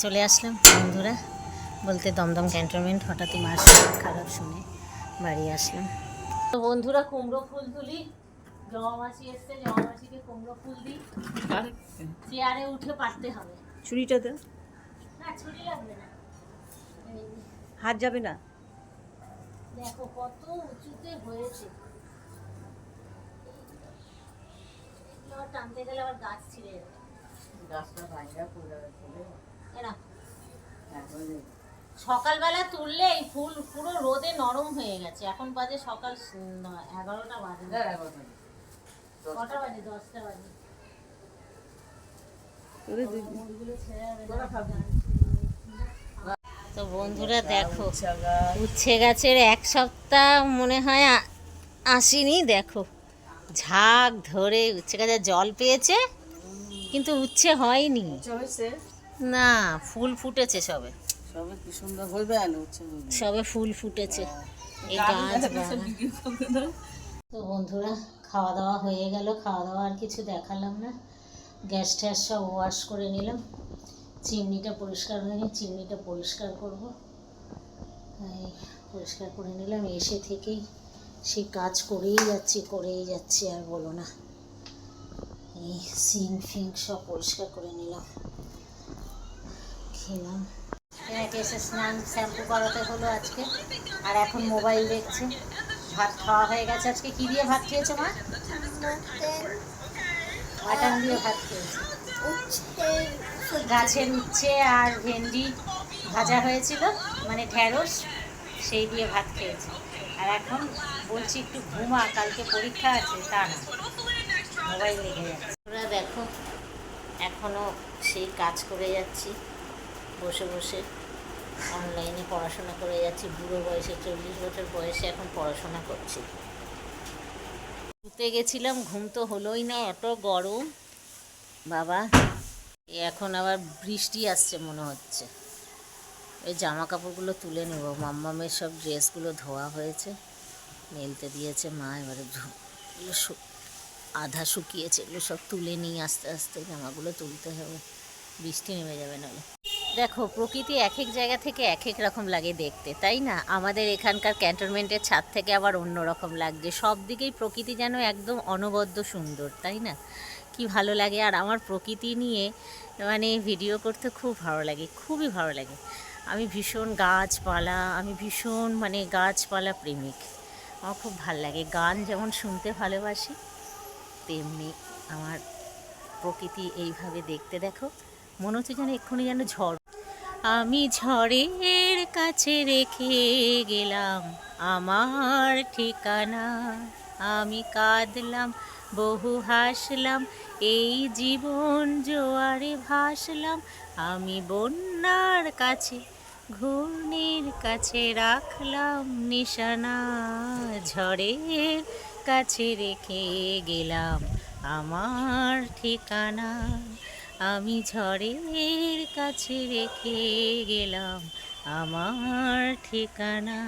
চলে আসলাম বন্ধুরা, বলতে দমদম ক্যান্টনমেন্ট। হঠাৎই মার খারাপ শুনে বাড়ি আসলাম। তো বন্ধুরা কুমড়ো ফুল তুলি, জমা মাছি এসছে, জমা মাছিকে কুমড়ো ফুল দিই। চেয়ারে উঠে পারতে হবে। ছুরিটাতে না ছুরি লাগবে না, হাত যাবে না। দেখো কত উঁচুতে হয়েছে, টানতে গেলে আবার গাছ ছিঁড়ে যাবে। গাছটা ভাঙা পড়ে যাবে। সকালবেলা তুললে এই ফুল পুরো রোদে নরম হয়ে গেছে। এখন বাজে সকাল 11টা বাজে। কটা বাজে? 10টা বাজে। তো বন্ধুরা দেখো, উচ্ছে গাছের এক সপ্তাহ মনে হয় আসেনি। দেখো ঝাঁক ধরে উচ্ছে গাছে জল পেয়েছে, কিন্তু উচ্ছে হয়নি। না, ফুল ফুটেছে সবে। সবে কি সুন্দর হইবে না উচ্ছে, সবে ফুল ফুটেছে এই গাছ। তো বন্ধুরা খাওয়া দাওয়া হয়ে গেল। খাওয়া দাওয়া আর কিছু দেখালাম না। গ্যাস ট্যাস সব ওয়াশ করে নিলাম। চিমনিটা পরিষ্কার হয়নি, চিমনিটা পরিষ্কার করব। পরিষ্কার করে নিলাম। এসে থেকেই সেই কাজ করেই যাচ্ছি আর বলো না। এই সিঙ্ক ফিঙ্ক সব পরিষ্কার করে নিলাম। খেলাম, এসে স্নান শ্যাম্পু করাতে হলো আজকে। আর এখন মোবাইল দেখছে। ভাত খাওয়া হয়ে গেছে। আজকে কি দিয়ে ভাত খেয়েছো মা? মাটন দিয়ে ভাত খেয়েছে। গাছের উচ্ছে আর ভেন্ডি ভাজা হয়েছিল, মানে ঢেঁড়স, সেই দিয়ে ভাত খেয়েছে। আর এখন বলছি একটু ঘুমা, কালকে পরীক্ষা আছে, তা না, মোবাইল লেগে যাচ্ছে। ওরা দেখো এখনও সেই কাজ করে যাচ্ছি, বসে বসে অনলাইনে পড়াশোনা করে যাচ্ছি। বুড়ো বয়সে, 40 বছর বয়সে এখন পড়াশোনা করছি। শুতে গেছিলাম, ঘুম তো হলোই না, এত গরম বাবা। এখন আবার বৃষ্টি আসছে মনে হচ্ছে। ওই জামা কাপড়গুলো তুলে নেব। মাম্মামের সব ড্রেসগুলো ধোয়া হয়েছে, মেলতে দিয়েছে মা। এবারে আধা শুকিয়েছে, এগুলো সব তুলে নিয়ে আস্তে আস্তে জামাগুলো তুলতে হবে, বৃষ্টি নেমে যাবে নাহলে। দেখো প্রকৃতি এক এক জায়গা থেকে এক এক রকম লাগে দেখতে, তাই না? আমাদের এখানকার ক্যান্টনমেন্টের ছাদ থেকে আবার অন্য রকম লাগছে। সব দিকেই প্রকৃতি যেন একদম অনবদ্য সুন্দর, তাই না? কি ভালো লাগে। আর আমার প্রকৃতি নিয়ে মানে ভিডিও করতে খুব ভালো লাগে, খুবই ভালো লাগে। আমি ভীষণ গাছপালা প্রেমিক। আমার খুব ভালো লাগে। গান যেমন শুনতে ভালোবাসি, তেমনি আমার প্রকৃতি এইভাবে দেখতে। দেখো মনে হচ্ছে যেন এক্ষুনি যেন ঝড়। আমি ঝড়ের কাছে রেখে গেলাম আমার ঠিকানা। আমি কাঁদলাম, বহু হাসলাম, এই জীবন জোয়ারে ভাসলাম। আমি বন্যার কাছে, ঘূর্ণির কাছে রাখলাম নিশানা। ঝড়ের কাছে রেখে গেলাম আমার ঠিকানা। আমি ঝড়ের কাছে রেখে গেলাম আমার ঠিকানা।